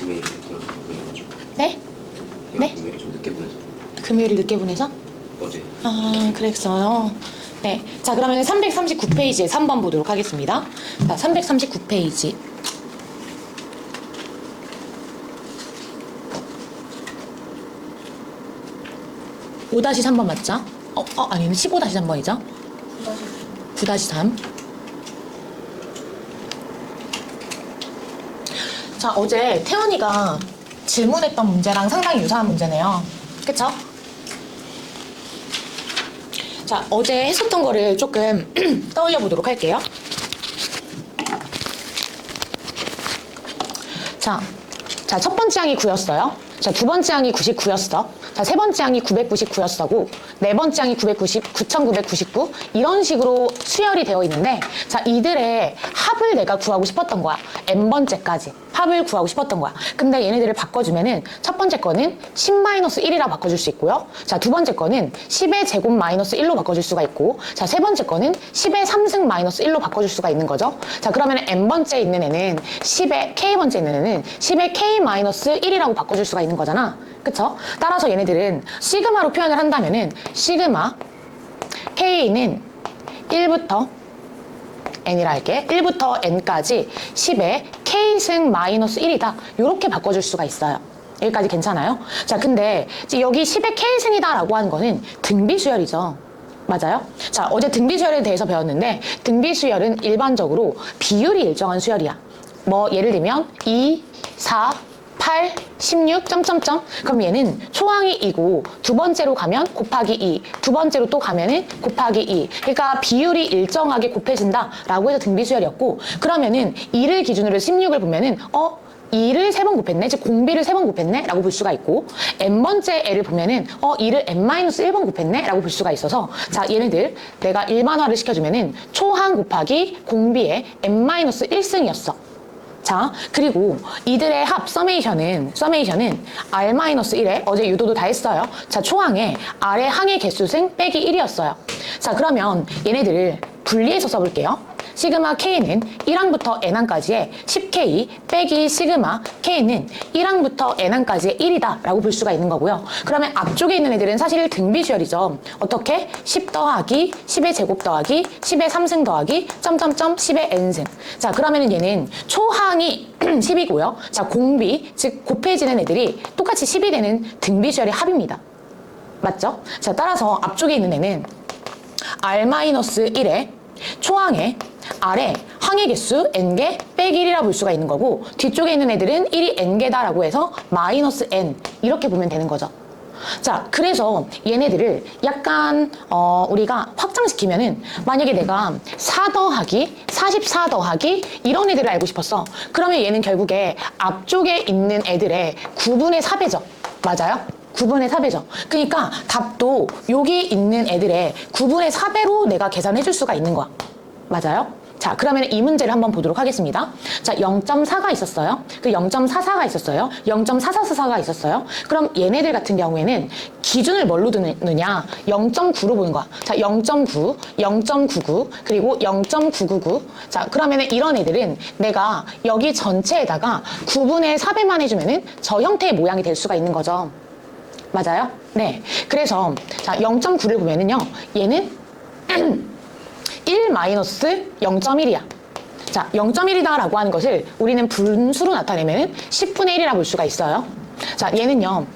금요일에 들어가지고. 네? 네? 금요일에 좀 늦게 보내서. 금요일을 늦게 보내서? 어제. 아, 그랬어요. 네. 자, 그러면 339페이지에 3번 보도록 하겠습니다. 자, 339페이지. (5-3번) 맞죠? 아니네. 15-3번이죠? 9-3. 자, 어제 태연이가 질문했던 문제랑 상당히 유사한 문제네요. 그쵸? 자, 어제 했었던 거를 조금 떠올려 보도록 할게요. 자, 첫 번째 항이 9였어요. 자, 두 번째 항이 99였어. 자, 세 번째 항이 999였어고, 네 번째 항이 9999, 이런 식으로 수열이 되어 있는데, 자, 이들의 합을 내가 구하고 싶었던 거야. n번째까지 합을 구하고 싶었던 거야. 근데 얘네들을 바꿔주면은, 첫 번째 거는 10-1이라 바꿔줄 수 있고요. 자, 두 번째 거는 10의 제곱 마이너스 1로 바꿔줄 수가 있고, 자, 세 번째 거는 10의 3승 마이너스 1로 바꿔줄 수가 있는 거죠. 자, 그러면 n번째 있는 애는 10의 k번째 있는 애는 10의 k 마이너스 1이라고 바꿔줄 수가 있는 거잖아. 그쵸? 따라서 얘네들은 시그마로 표현을 한다면은 시그마 k는 1부터 n이라 할게. 1부터 n까지 10의 k승 마이너스 1이다. 이렇게 바꿔줄 수가 있어요. 여기까지 괜찮아요? 자, 근데 여기 10의 k승이다 라고 하는 거는 등비수열이죠. 맞아요? 자, 어제 등비수열에 대해서 배웠는데, 등비수열은 일반적으로 비율이 일정한 수열이야. 뭐 예를 들면 2, 4, 8, 16, 점점점. 그럼 얘는 초항이 2고 두 번째로 가면 곱하기 2, 두 번째로 또 가면은 곱하기 2. 그러니까 비율이 일정하게 곱해진다 라고 해서 등비수열이었고, 그러면은 2를 기준으로 16을 보면은 2를 3번 곱했네? 즉 공비를 3번 곱했네? 라고 볼 수가 있고, n번째 애를 보면은 2를 n-1번 곱했네? 라고 볼 수가 있어서, 자, 얘네들 내가 일반화를 시켜주면은 초항 곱하기 공비의 n-1승이었어. 자, 그리고 이들의 합 서메이션은 r-1에 어제 유도도 다 했어요. 자, 초항에 r의 항의 개수승 빼기 1이었어요. 자, 그러면 얘네들을 분리해서 써볼게요. 시그마 k는 1항부터 n항까지의 10k 빼기 시그마 k는 1항부터 n항까지의 1이다 라고 볼 수가 있는 거고요. 그러면 앞쪽에 있는 애들은 사실 등비수열이죠. 어떻게? 10 더하기 10의 제곱 더하기 10의 3승 더하기 점점점 10의 n승. 자, 그러면은 얘는 초항이 10이고요. 자, 공비, 즉 곱해지는 애들이 똑같이 10이 되는 등비수열의 합입니다. 맞죠? 자, 따라서 앞쪽에 있는 애는 r-1에 초항에 r의 항의 개수 n개 빼기 1이라 볼 수가 있는 거고, 뒤쪽에 있는 애들은 1이 n개다라고 해서 마이너스 n 이렇게 보면 되는 거죠. 자, 그래서 얘네들을 약간 우리가 확장시키면은, 만약에 내가 4 더하기 44 더하기 이런 애들을 알고 싶었어. 그러면 얘는 결국에 앞쪽에 있는 애들의 9분의 4배죠. 맞아요? 9분의 4배죠. 그러니까 답도 여기 있는 애들의 9분의 4배로 내가 계산해 줄 수가 있는 거야. 맞아요? 자, 그러면 이 문제를 한번 보도록 하겠습니다. 자, 0.4가 있었어요. 그 0.44가 있었어요. 0.4444가 있었어요. 그럼 얘네들 같은 경우에는 기준을 뭘로 두느냐? 0.9로 보는 거야. 자, 0.9, 0.99, 그리고 0.999. 자, 그러면 이런 애들은 내가 여기 전체에다가 9분의 4배만 해주면은 저 형태의 모양이 될 수가 있는 거죠. 맞아요? 네. 그래서 자, 0.9를 보면은요, 얘는 1-0.1이야. 자, 0.1이다 라고 하는 것을 우리는 분수로 나타내면 10분의 1이라 볼 수가 있어요. 자, 얘는요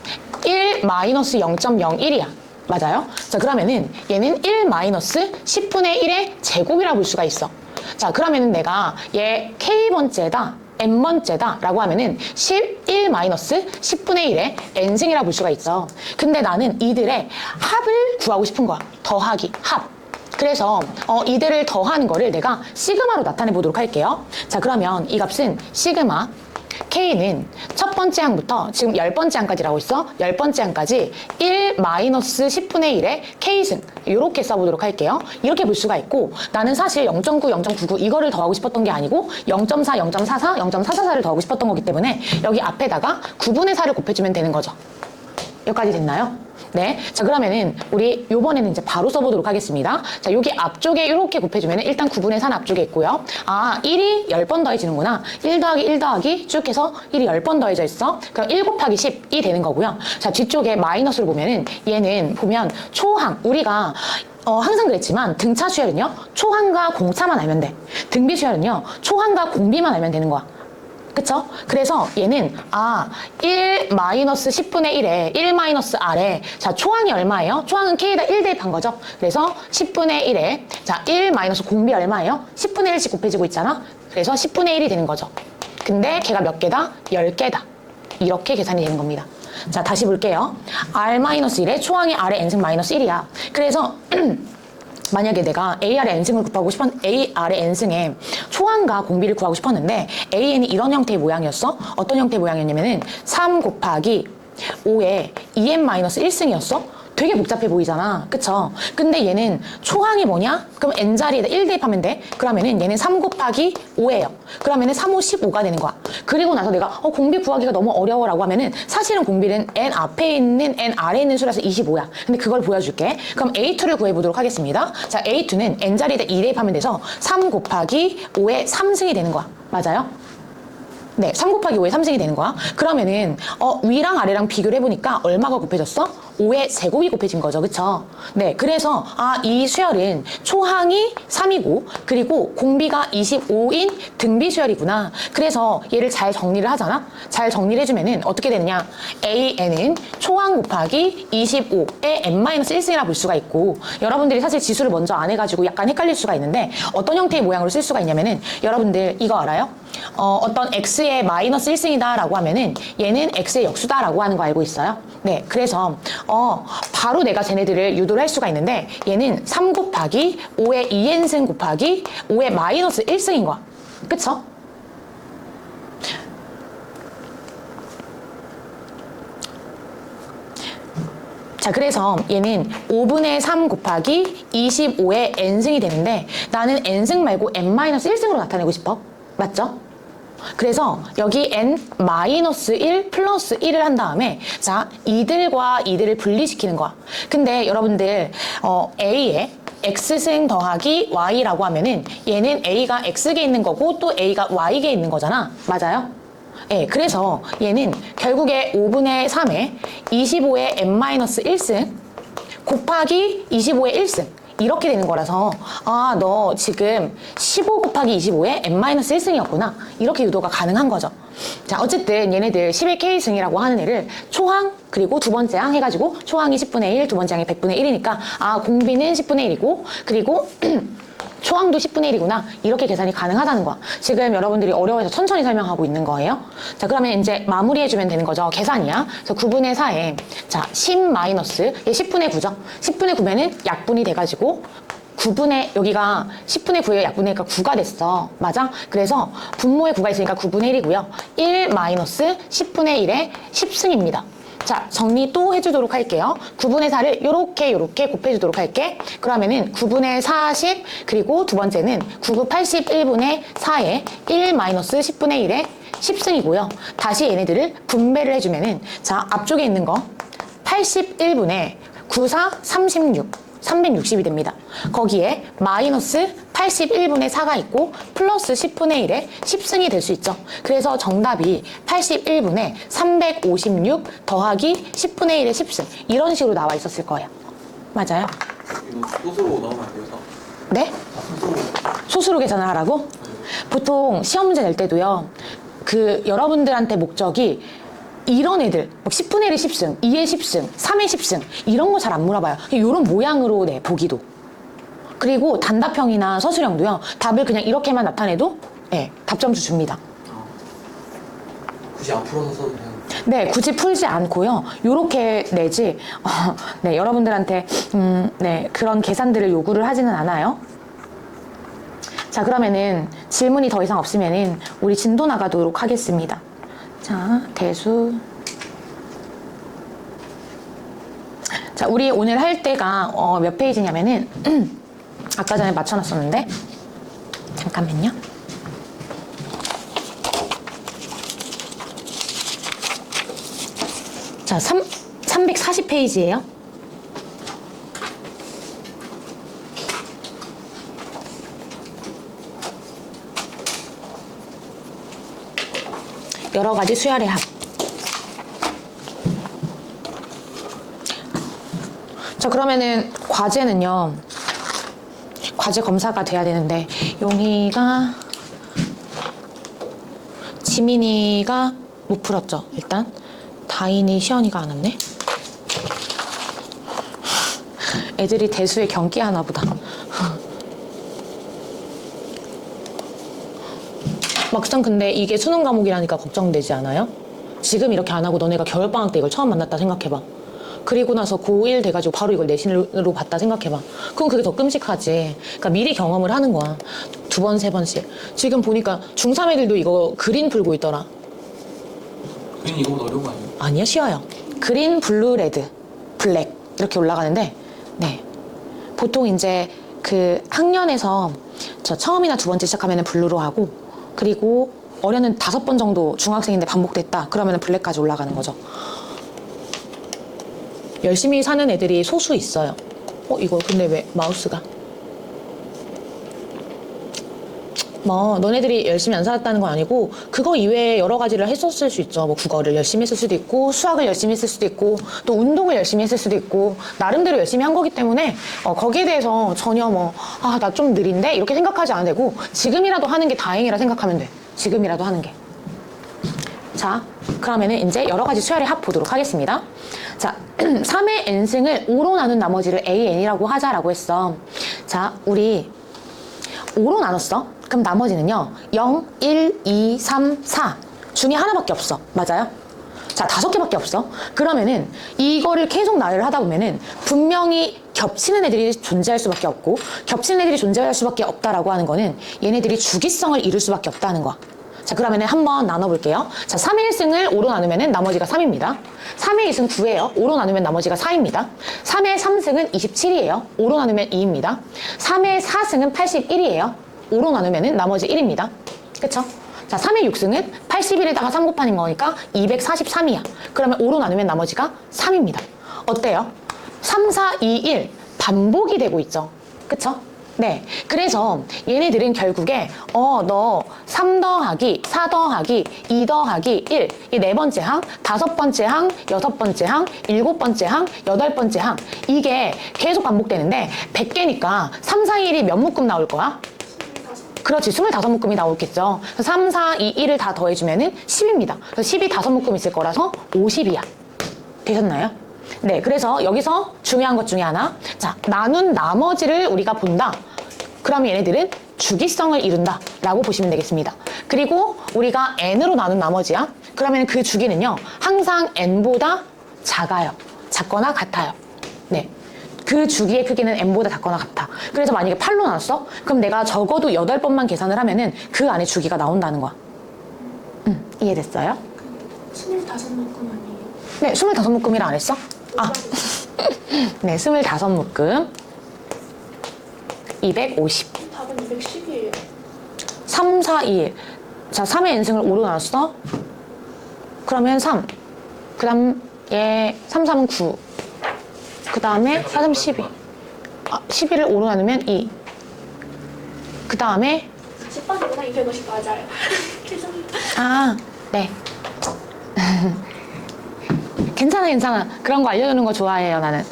1-0.01이야. 맞아요? 자, 그러면은 얘는 1-10분의 1의 제곱이라 볼 수가 있어. 자, 그러면은 내가 얘 k번째다 n번째다 라고 하면은 11-10분의 1의 n승이라 볼 수가 있어. 근데 나는 이들의 합을 구하고 싶은 거야. 더하기, 합. 그래서 이들을 더하는 거를 내가 시그마로 나타내 보도록 할게요. 자, 그러면 이 값은 시그마 K는 첫 번째 항부터 지금 10번째 항까지라고 있어. 10번째 항까지 1-10분의 1의 K승, 이렇게 써보도록 할게요. 이렇게 볼 수가 있고, 나는 사실 0.9, 0.99 이거를 더하고 싶었던 게 아니고 0.4, 0.44, 0.444를 더하고 싶었던 거기 때문에 여기 앞에다가 9분의 4를 곱해주면 되는 거죠. 여기까지 됐나요? 네. 자, 그러면은 우리 요번에는 이제 바로 써보도록 하겠습니다. 자, 여기 앞쪽에 이렇게 곱해주면은 일단 9분의 4는 앞쪽에 있고요. 아, 1이 10번 더해지는구나. 1 더하기 1 더하기 쭉 해서 1이 10번 더해져 있어. 그럼 1 곱하기 10이 되는 거고요. 자, 뒤쪽에 마이너스를 보면은 얘는 보면 초항, 우리가 항상 그랬지만 등차 수열은요, 초항과 공차만 알면 돼. 등비 수열은요, 초항과 공비만 알면 되는 거야. 그쵸? 그래서 얘는 1 마이너스 10분의 1에 1 마이너스 R에 자, 초항이 얼마예요? 초항은 K에다 1 대입한 거죠. 그래서 10분의 1에 자, 1 마이너스 공비 얼마예요? 10분의 1씩 곱해지고 있잖아. 그래서 10분의 1이 되는 거죠. 근데 걔가 몇 개다? 10개다. 이렇게 계산이 되는 겁니다. 자, 다시 볼게요. R-1에 초항이 R의 n승 마이너스 1이야. 그래서 만약에 내가 AR의 n승을 곱하고 AR의 n승에 초항과 공비를 구하고 싶었는데 AN이 이런 형태의 모양이었어? 어떤 형태의 모양이었냐면은 3 곱하기 5에 2n-1승이었어? 되게 복잡해 보이잖아. 그쵸? 근데 얘는 초항이 뭐냐? 그럼 n자리에다 1 대입하면 돼. 그러면은 얘는 3 곱하기 5예요. 그러면은 3, 5, 15가 되는 거야. 그리고 나서 내가 공비 구하기가 너무 어려워라고 하면은 사실은 공비는 n 앞에 있는 n 아래에 있는 수라서 25야. 근데 그걸 보여줄게. 그럼 A2를 구해보도록 하겠습니다. 자, A2는 n자리에다 2 대입하면 돼서 3 곱하기 5에 3승이 되는 거야. 맞아요? 네, 3 곱하기 5에 3승이 되는 거야. 그러면은 위랑 아래랑 비교를 해보니까 얼마가 곱해졌어? 5의 제곱이 곱해진 거죠. 그쵸? 네, 그래서 이 수열은 초항이 3이고 그리고 공비가 25인 등비 수열이구나. 그래서 얘를 잘 정리를 하잖아. 잘 정리를 해주면은 어떻게 되느냐? AN은 초항 곱하기 25의 n-1승이라 볼 수가 있고, 여러분들이 사실 지수를 먼저 안 해가지고 약간 헷갈릴 수가 있는데 어떤 형태의 모양으로 쓸 수가 있냐면은 여러분들 이거 알아요? 어떤 x의 마이너스 1승이다 라고 하면은 얘는 x의 역수다 라고 하는 거 알고 있어요? 네, 그래서 바로 내가 쟤네들을 유도를 할 수가 있는데 얘는 3 곱하기 5의 2n승 곱하기 5의 마이너스 1승인 거야. 그쵸? 자, 그래서 얘는 5분의 3 곱하기 25의 n승이 되는데 나는 n승 말고 n-1승으로 나타내고 싶어. 맞죠? 그래서 여기 n-1 플러스 1을 한 다음에 자, 이들과 이들을 분리시키는 거야. 근데 여러분들 A에 x승 더하기 y라고 하면은 얘는 A가 x계에 있는 거고 또 A가 y계에 있는 거잖아. 맞아요? 예, 그래서 얘는 결국에 5분의 3에 25의 n-1승 곱하기 25의 1승 이렇게 되는 거라서 너 지금 15 곱하기 25에 n-1승이었구나. 이렇게 유도가 가능한 거죠. 자, 어쨌든 얘네들 11 K승이라고 하는 애를 초항 그리고 두 번째 항 해가지고 초항이 10분의 1, 두 번째 항이 100분의 1이니까 공비는 10분의 1이고 그리고 초항도 10분의 1이구나. 이렇게 계산이 가능하다는 거야. 지금 여러분들이 어려워서 천천히 설명하고 있는 거예요. 자, 그러면 이제 마무리해주면 되는 거죠. 계산이야. 그래서 9분의 4에 자, 10 마이너스 얘 10분의 9죠. 10분의 9면은 약분이 돼가지고 9분의 여기가 10분의 9에 약분이니까 9가 됐어. 맞아? 그래서 분모에 9가 있으니까 9분의 1이고요. 1 마이너스 10분의 1에 10승입니다. 자, 정리 또 해주도록 할게요. 9분의 4를 요렇게 곱해주도록 할게. 그러면은 9분의 40 그리고 두 번째는 9구 81분의 4에 1 마이너스 10분의 1에 10승이고요. 다시 얘네들을 분배를 해주면은 자, 앞쪽에 있는 거 81분의 94 36 360이 됩니다. 거기에 마이너스 81분의 4가 있고 플러스 10분의 1에 10승이 될 수 있죠. 그래서 정답이 81분의 356 더하기 10분의 1의 10승 이런 식으로 나와 있었을 거예요. 맞아요? 이거 소수로 넣으면 안 돼요? 네? 소수로 계산을 하라고? 보통 시험 문제 낼 때도요. 여러분들한테 목적이 이런 애들, 10분의 1의 10승, 2의 10승, 3의 10승 이런 거 잘 안 물어봐요. 이런 모양으로 보기도. 그리고 단답형이나 서술형도요. 답을 그냥 이렇게만 나타내도 답점수 줍니다. 굳이 안 풀어서 써도 돼요? 네, 굳이 풀지 않고요. 요렇게 내지 네, 여러분들한테 그런 계산들을 요구를 하지는 않아요. 자, 그러면은 질문이 더 이상 없으면은 우리 진도 나가도록 하겠습니다. 자, 대수. 자, 우리 오늘 할 때가 몇 페이지냐면은 아까 전에 맞춰놨었는데 잠깐만요. 자, 340페이지예요. 여러 가지 수열의 합. 자, 그러면은 과제는요. 과제 검사가 돼야 되는데 용희가 지민이가 못 풀었죠. 일단 다인이 시연이가 안 왔네. 애들이 대수에 경기하나 보다. 막상 근데 이게 수능 과목이라니까 걱정되지 않아요? 지금 이렇게 안 하고 너네가 겨울방학 때 이걸 처음 만났다 생각해봐. 그리고 나서 고1 돼가지고 바로 이걸 내신으로 봤다 생각해봐. 그럼 그게 더 끔찍하지. 그러니까 미리 경험을 하는 거야. 2번, 3번씩. 지금 보니까 중3 애들도 이거 그린 풀고 있더라. 그린 이거보다 어려운 거 아니에요? 아니요, 쉬워요. 그린, 블루, 레드, 블랙 이렇게 올라가는데 네. 보통 이제 그 학년에서 저 처음이나 2번째 시작하면 블루로 하고 그리고 어려는 5번 정도 중학생인데 반복됐다. 그러면 블랙까지 올라가는 거죠. 열심히 사는 애들이 소수 있어요. 이거 근데 왜 마우스가? 뭐 너네들이 열심히 안 살았다는 건 아니고 그거 이외에 여러 가지를 했었을 수 있죠. 뭐 국어를 열심히 했을 수도 있고 수학을 열심히 했을 수도 있고 또 운동을 열심히 했을 수도 있고 나름대로 열심히 한 거기 때문에 거기에 대해서 전혀 뭐 나 좀 느린데 이렇게 생각하지 않아도 되고 지금이라도 하는 게 다행이라 생각하면 돼. 지금이라도 하는 게. 자, 그러면은 이제 여러 가지 수열의 합 보도록 하겠습니다. 자, 3의 n승을 5로 나눈 나머지를 an이라고 하자라고 했어. 자, 우리 5로 나눴어. 그럼 나머지는요. 0, 1, 2, 3, 4 중에 하나밖에 없어. 맞아요? 자, 5개밖에 없어. 그러면은 이거를 계속 나열을 하다 보면은 분명히 겹치는 애들이 존재할 수밖에 없고 겹치는 애들이 존재할 수밖에 없다라고 하는 거는 얘네들이 주기성을 이룰 수밖에 없다는 거야. 자, 그러면은 한번 나눠볼게요. 자, 3의 1승을 5로 나누면은 나머지가 3입니다. 3의 2승 9예요. 5로 나누면 나머지가 4입니다. 3의 3승은 27이에요. 5로 나누면 2입니다. 3의 4승은 81이에요. 5로 나누면은 나머지 1입니다. 그쵸? 자, 3의 6승은 81에다가 3 곱하는 거니까 243이야. 그러면 5로 나누면 나머지가 3입니다. 어때요? 3, 4, 2, 1 반복이 되고 있죠. 그쵸? 네. 그래서 얘네들은 결국에 너 3 더하기 4 더하기 2 더하기 1 이 4번째 항, 5번째 항, 6번째 항, 7번째 항, 8번째 항 이게 계속 반복되는데 100개니까 3, 4, 1이 몇 묶음 나올 거야? 그렇지. 25묶음이 나오겠죠. 3, 4, 2, 1을 다 더해주면은 10입니다. 그래서 10이 5묶음 있을 거라서 50이야. 되셨나요? 네. 그래서 여기서 중요한 것 중에 하나. 자, 나눈 나머지를 우리가 본다. 그럼 얘네들은 주기성을 이룬다. 라고 보시면 되겠습니다. 그리고 우리가 n으로 나눈 나머지야. 그러면 그 주기는요. 항상 n보다 작아요. 작거나 같아요. 네. 그 주기의 크기는 n보다 작거나 같아. 그래서 만약에 8로 나눴어? 그럼 내가 적어도 8번만 계산을 하면은 그 안에 주기가 나온다는 거야. 이해됐어요? 25묶음 아니에요? 네, 25묶음이라 안 했어? 네, 25묶음. 250. 답은 210이에요. 3, 4, 2, 1. 자, 3의 n승을 5로 나눴어? 그러면 3. 그 다음, 3, 3은 9. 그 다음에 4, 3, 12. 12를 5로 나누면 2. 그 다음에 10번이구나. 250 맞아요. 죄송해요. 네. 괜찮아. 그런 거 알려주는 거 좋아해요, 나는.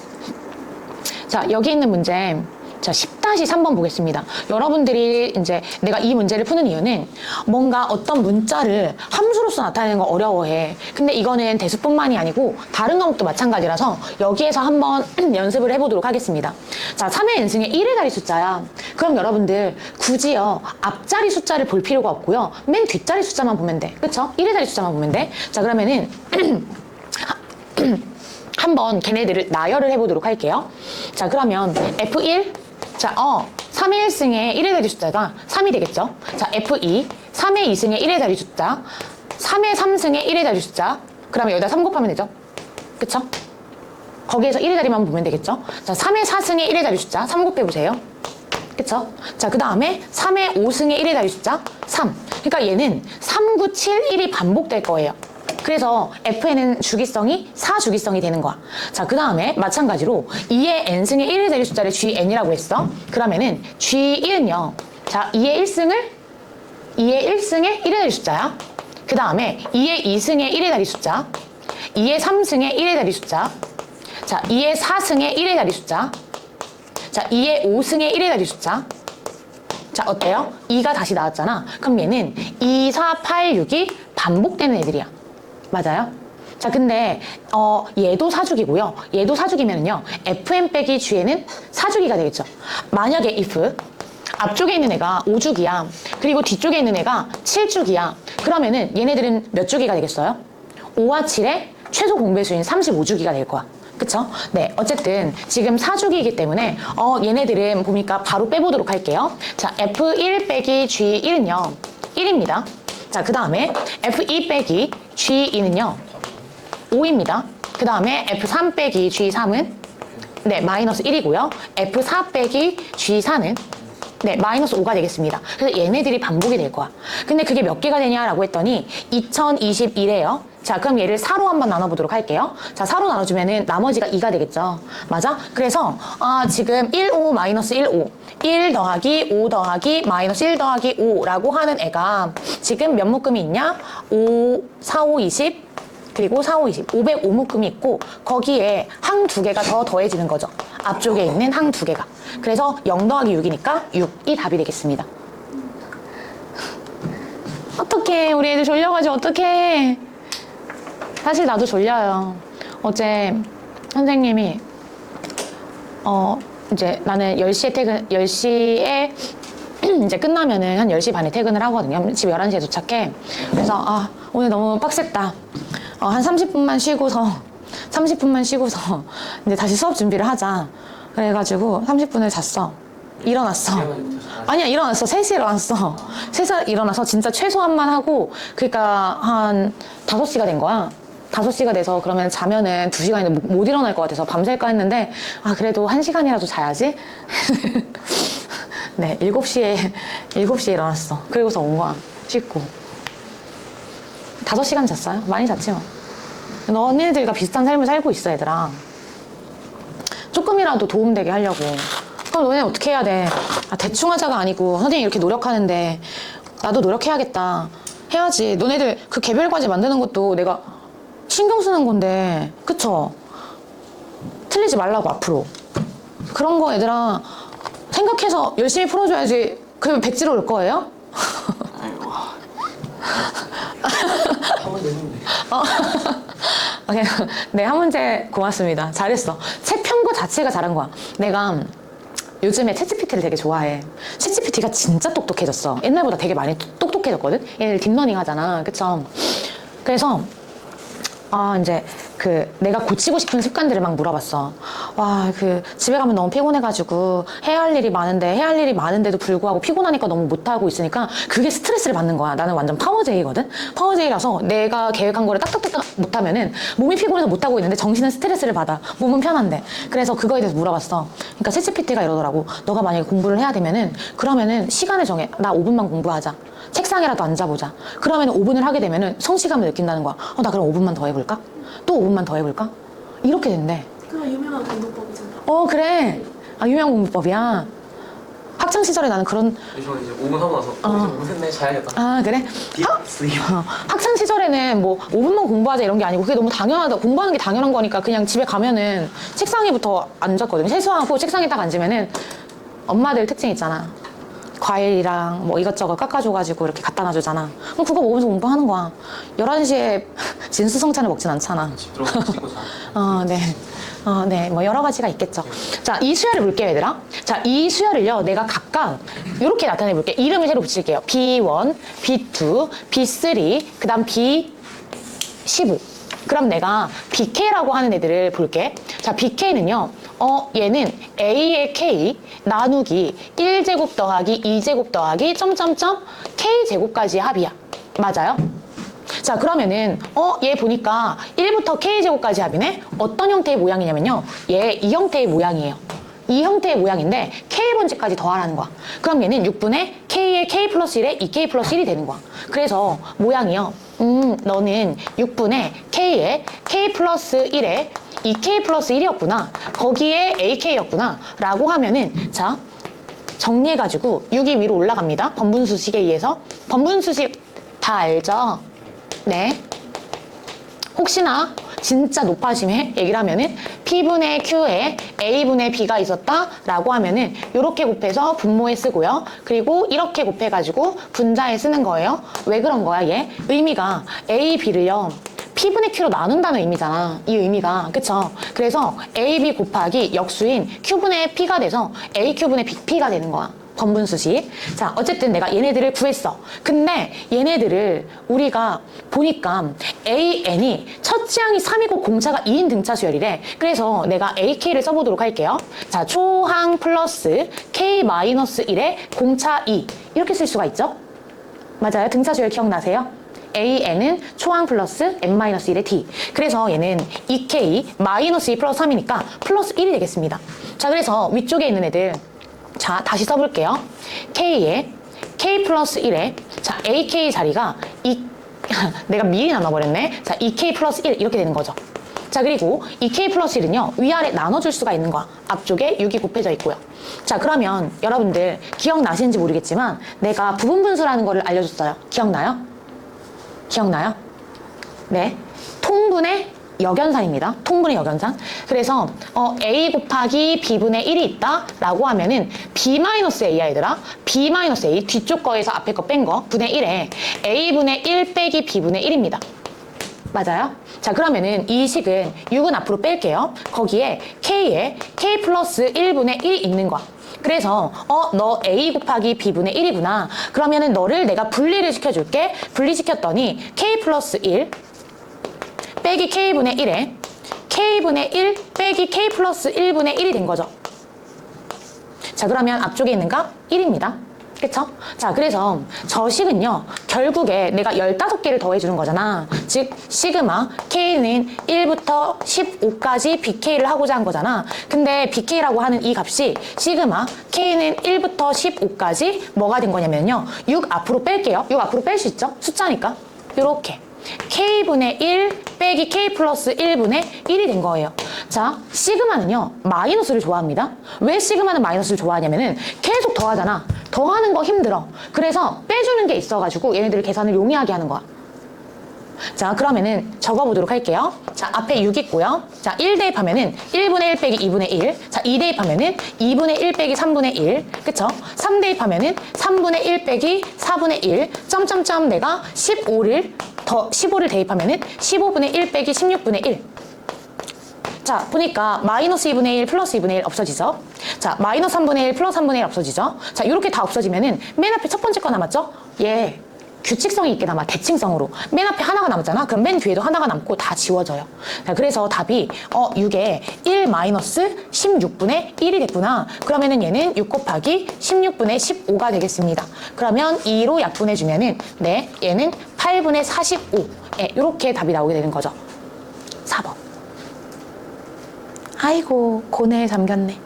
자, 여기 있는 문제. 자, 10-3번 보겠습니다. 여러분들이 이제 내가 이 문제를 푸는 이유는 뭔가 어떤 문자를 함수로서 나타내는 거 어려워해. 근데 이거는 대수뿐만이 아니고 다른 과목도 마찬가지라서 여기에서 한번 연습을 해보도록 하겠습니다. 자, 3의 n승의 1의 자리 숫자야. 그럼 여러분들 굳이요 앞자리 숫자를 볼 필요가 없고요. 맨 뒷자리 숫자만 보면 돼. 그쵸? 1의 자리 숫자만 보면 돼. 자, 그러면은 한번 걔네들을 나열을 해보도록 할게요. 자, 그러면 F1 자, 3의 1승의 1의 자리 숫자가 3이 되겠죠? 자, F2 3의 2승의 1의 자리 숫자 3의 3승의 1의 자리 숫자 그러면 여기다 3 곱하면 되죠? 그쵸? 거기에서 1의 자리만 보면 되겠죠? 자, 3의 4승의 1의 자리 숫자 3 곱해보세요. 그쵸? 자, 그 다음에 3의 5승의 1의 자리 숫자 3. 그러니까 얘는 3, 9, 7, 1이 반복될 거예요. 그래서 Fn은 주기성이 4주기성이 되는 거야. 자, 그 다음에 마찬가지로 2의 n승의 1을 대릴 숫자를 Gn이라고 했어. 그러면은 G1은요. 자, 2의 1승의 1을 대릴 숫자야. 그 다음에 2의 2승의 1을 대릴 숫자, 2의 3승의 1을 대릴 숫자, 자, 2의 4승의 1을 대릴 숫자, 자, 2의 5승의 1을 대릴 숫자. 자, 어때요? 2가 다시 나왔잖아. 그럼 얘는 2, 4, 8, 6이 반복되는 애들이야. 맞아요? 자, 근데 얘도 사주기고요. 얘도 사주기면은요. Fn 빼기 G는 사주기가 되겠죠. 만약에 if 앞쪽에 있는 애가 5주기야. 그리고 뒤쪽에 있는 애가 7주기야. 그러면은 얘네들은 몇 주기가 되겠어요? 5와 7의 최소 공배수인 35주기가 될 거야. 그쵸? 네, 어쨌든 지금 4주기이기 때문에 얘네들은 보니까 바로 빼보도록 할게요. 자, F1 빼기 G1은요 1입니다. 자, 그 다음에 F2 빼기 G2는요 5입니다. 그 다음에 F3 빼기 G3은 네, 마이너스 1이고요. F4 빼기 G4는 네, 마이너스 5가 되겠습니다. 그래서 얘네들이 반복이 될 거야. 근데 그게 몇 개가 되냐라고 했더니 2021에요. 자, 그럼 얘를 4로 한번 나눠보도록 할게요. 자, 4로 나눠주면은 나머지가 2가 되겠죠. 맞아? 그래서 지금 1, 5, 마이너스 1, 5 1 더하기 5 더하기 마이너스 1 더하기 5라고 하는 애가 지금 몇 묶음이 있냐? 5, 4, 5, 20 그리고 4, 5, 20 505묶음이 있고 거기에 항 2개가 더 더해지는 거죠. 앞쪽에 있는 항 2개가. 그래서 0 더하기 6이니까 6이 답이 되겠습니다. 어떡해, 우리 애들 졸려가지고 어떡해. 사실 나도 졸려요. 어제 선생님이 이제 나는 10시에 10시에 이제 끝나면은 한 10시 반에 퇴근을 하거든요. 집 11시에 도착해. 그래서 오늘 너무 빡셌다. 한 30분만 쉬고서 이제 다시 수업 준비를 하자. 그래가지고 30분을 잤어. 일어났어. 아니야, 일어났어. 3시에 일어났어. 3시에 일어나서 진짜 최소한만 하고, 그러니까 한 5시가 된 거야. 5시가 돼서 그러면 자면은 2시간인데 못 일어날 것 같아서 밤샐까 했는데, 그래도 1시간이라도 자야지? 네, 7시에 일어났어. 그리고서 온 거야. 씻고. 5시간 잤어요? 많이 잤지 뭐. 너네들과 비슷한 삶을 살고 있어, 얘들아. 조금이라도 도움되게 하려고. 그럼 너네 어떻게 해야 돼? 대충 하자가 아니고 선생님이 이렇게 노력하는데 나도 노력해야겠다. 해야지. 너네들 그 개별과제 만드는 것도 내가 신경 쓰는 건데, 그쵸? 틀리지 말라고 앞으로. 그런 거 얘들아 생각해서 열심히 풀어줘야지. 그러면 백지로 올 거예요? 아이고. 한 문제 했는데. 네, 한 문제 고맙습니다. 잘했어. 책 편 거 자체가 잘한 거야. 내가 요즘에 챗GPT를 되게 좋아해. 챗GPT가 진짜 똑똑해졌어. 옛날보다 되게 많이 똑똑해졌거든? 얘들 딥러닝 하잖아. 그쵸? 그래서 이제 내가 고치고 싶은 습관들을 막 물어봤어. 집에 가면 너무 피곤해가지고 해야 할 일이 많은데도 불구하고 피곤하니까 너무 못하고 있으니까 그게 스트레스를 받는 거야. 나는 완전 파워제이거든? 파워제이라서 내가 계획한 거를 딱딱딱 못하면은 몸이 피곤해서 못하고 있는데 정신은 스트레스를 받아. 몸은 편한데. 그래서 그거에 대해서 물어봤어. 그러니까 챗GPT가 이러더라고. 너가 만약에 공부를 해야 되면은 그러면은 시간을 정해. 나 5분만 공부하자. 책상에라도 앉아보자. 그러면 5분을 하게 되면은 성취감을 느낀다는 거야. 나 그럼 5분만 더 해볼까? 또 5분만 더 해볼까? 이렇게 된대. 그거 유명한 공부법이잖아. 그래. 유명 공부법이야. 학창시절에 나는 그런. 저는 이제 5분 하고 나서 이제 5분 했네, 자야겠다. 그래? 슬립. 학창시절에는 뭐 5분만 공부하자 이런 게 아니고 그게 너무 당연하다. 공부하는 게 당연한 거니까 그냥 집에 가면은 책상에부터 앉았거든. 세수하고 책상에 딱 앉으면은 엄마들 특징 있잖아. 과일이랑 뭐 이것저것 깎아줘가지고 이렇게 갖다 놔주잖아. 그럼 그거 먹으면서 공부하는 거야. 11시에 진수성찬을 먹진 않잖아. 집 들어가서 씻고 자. 네. 네. 뭐 여러 가지가 있겠죠. 자, 이 수열을 볼게요, 얘들아. 자, 이 수열을요, 내가 각각 이렇게 나타내 볼게요. 이름을 새로 붙일게요. B1, B2, B3, 그 다음 B15. 그럼 내가 BK라고 하는 애들을 볼게. 자, BK는요, 얘는 A의 K 나누기 1제곱 더하기 2제곱 더하기 점점점 K제곱까지의 합이야. 맞아요? 자, 그러면은 얘 보니까 1부터 K제곱까지 합이네? 어떤 형태의 모양이냐면요, 얘 이 형태의 모양이에요. 이 형태의 모양인데 K번째까지 더하라는 거야. 그럼 얘는 6분의 K의 K 플러스 1에 2K 플러스 1이 되는 거야. 그래서 모양이요, 너는 6분의 K에 K 플러스 1에 2K 플러스 1이었구나. 거기에 AK였구나. 라고 하면은, 자, 정리해가지고 6이 위로 올라갑니다. 번분수식에 의해서. 번분수식 다 알죠? 네. 혹시나 진짜 높아짐에 얘기를 하면은 P분의 Q에 A분의 B가 있었다 라고 하면은 이렇게 곱해서 분모에 쓰고요. 그리고 이렇게 곱해가지고 분자에 쓰는 거예요. 왜 그런 거야 얘? 의미가 A, B를요 P분의 Q로 나눈다는 의미잖아. 이 의미가. 그쵸? 그래서 AB 곱하기 역수인 Q분의 P가 돼서 AQ분의 P가 되는 거야. 번분수식. 자, 어쨌든 내가 얘네들을 구했어. 근데 얘네들을 우리가 보니까 AN이 첫 지항이 3이고 공차가 2인 등차 수열이래. 그래서 내가 AK를 써보도록 할게요. 자, 초항 플러스 K-1에 공차 2. 이렇게 쓸 수가 있죠? 맞아요. 등차 수열 기억나세요? AN은 초항 플러스 N-1의 D. 그래서 얘는 2K 마이너스 2 플러스 3이니까 플러스 1이 되겠습니다. 자, 그래서 위쪽에 있는 애들 자, 다시 써볼게요. K에 K 플러스 1에 자, AK 자리가 내가 미리 나눠버렸네. 자, 2K 플러스 1 이렇게 되는 거죠. 자, 그리고 2K 플러스 1은요. 위아래 나눠줄 수가 있는 거야. 앞쪽에 6이 곱해져 있고요. 자, 그러면 여러분들 기억나시는지 모르겠지만 내가 부분분수라는 거를 알려줬어요. 기억나요? 기억나요? 네. 통분의 역연산입니다. 통분의 역연산. 그래서 A 곱하기 B분의 1이 있다 라고 하면은 B-A야 얘들아. B-A 뒤쪽 거에서 앞에 거 뺀 거 분의 1에 A분의 1 빼기 B분의 1입니다. 맞아요? 자, 그러면은 이 식은 6은 앞으로 뺄게요. 거기에 K에 K 플러스 1분의 1이 있는 거야. 그래서 너 A 곱하기 B분의 1이구나. 그러면은 너를 내가 분리를 시켜줄게. 분리시켰더니 K 플러스 1 빼기 K분의 1에 K분의 1 빼기 K 플러스 1분의 1이 된 거죠. 자, 그러면 앞쪽에 있는 값 1입니다. 그쵸? 자, 그래서 저 식은요 결국에 내가 15개를 더해주는 거잖아. 즉 시그마 K는 1부터 15까지 BK를 하고자 한 거잖아. 근데 BK라고 하는 이 값이 시그마 K는 1부터 15까지 뭐가 된 거냐면요 6 앞으로 뺄게요. 6 앞으로 뺄 수 있죠? 숫자니까 요렇게 K분의 1 빼기 K 플러스 1분의 1이 된 거예요. 자, 시그마는요 마이너스를 좋아합니다. 왜 시그마는 마이너스를 좋아하냐면은 계속 더하잖아. 더하는 거 힘들어. 그래서 빼주는 게 있어가지고 얘네들을 계산을 용이하게 하는 거야. 자, 그러면은 적어보도록 할게요. 자, 앞에 6 있고요. 자, 1 대입하면은 1분의 1 빼기 2분의 1. 자, 2 대입하면은 2분의 1 빼기 3분의 1. 그쵸? 3 대입하면은 3분의 1 빼기 4분의 1. 점점점 내가 15를 대입하면은 15분의 1 빼기 16분의 1. 자, 보니까 마이너스 2분의 1 플러스 2분의 1 없어지죠? 자, 마이너스 3분의 1 플러스 3분의 1 없어지죠? 자, 이렇게 다 없어지면은 맨 앞에 첫 번째 거 남았죠? 얘 규칙성이 있게 남아. 대칭성으로. 맨 앞에 하나가 남았잖아. 그럼 맨 뒤에도 하나가 남고 다 지워져요. 자, 그래서 답이 6에 1 마이너스 16분의 1이 됐구나. 그러면은 얘는 6 곱하기 16분의 15가 되겠습니다. 그러면 2로 약분해주면은 네, 얘는 8분의 45. 예, 이렇게 답이 나오게 되는 거죠. 4번. 아이고, 고뇌에 잠겼네.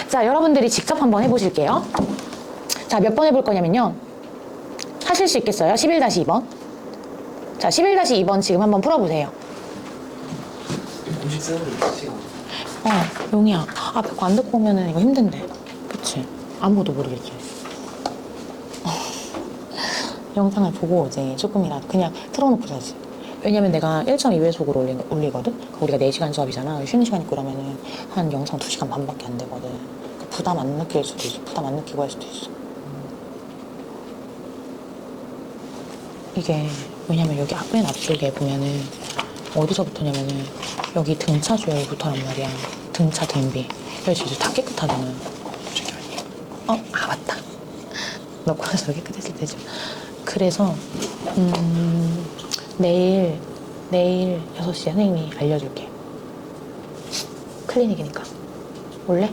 자, 여러분들이 직접 한번 해보실게요. 자, 몇 번 해볼 거냐면요. 하실 수 있겠어요? 11-2번. 자, 11-2번 지금 한번 풀어보세요. 공식 쓰는 게 있지. 용이야. 앞에 거 안 듣고 오면은 이거 힘든데. 그치? 아무도 모르겠지. 영상을 보고 오지. 조금이라도 그냥 틀어놓고 자지. 왜냐면 내가 1.2배속으로 올리거든? 우리가 4시간 수업이잖아. 쉬는 시간 있고 그러면은 한 영상 2시간 반밖에 안 되거든. 부담 안 느낄 수도 있어. 부담 안 느끼고 할 수도 있어. 이게 왜냐면 여기 맨 앞쪽에 보면은 어디서부터냐면은 여기 등차 조열부터란 말이야. 등차 등비. 그래서 이제 다 깨끗하잖아. 저기 아니야. 맞다. 넣고 나서 깨끗했을 때죠. 그래서 내일 6시에 선생님이 알려줄게. 클리닉이니까. 올래?